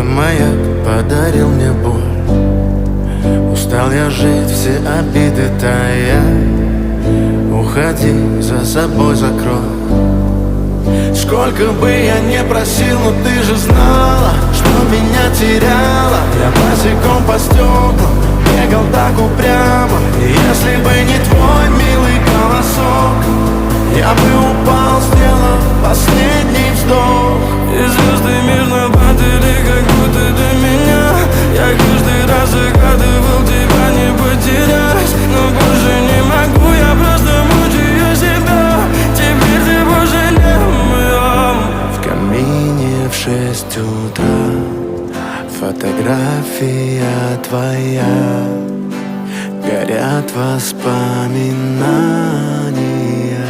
Твой маяк подарил мне боль. Устал я жить, все обиды тая. Уходи, за собой закрой. Сколько бы я не просил, но ты же знала, что меня теряла. Я босиком по стеклам бегал так упрямо. И если бы не твой милый голосок, я бы упал, сделав последний вздох. И звезды мирно падали, как будто до меня. Я каждый раз загадывал тебя не потерять, но больше не могу, я просто мучаю себя. Теперь ты больше не моя. В камине в 6 утра фотография твоя. Горят воспоминания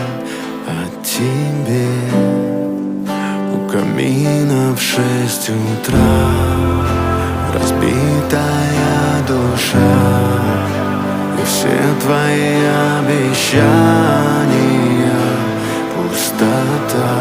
о тебе. У камина в 6 утра разбитая душа. И все твои обещания пустота.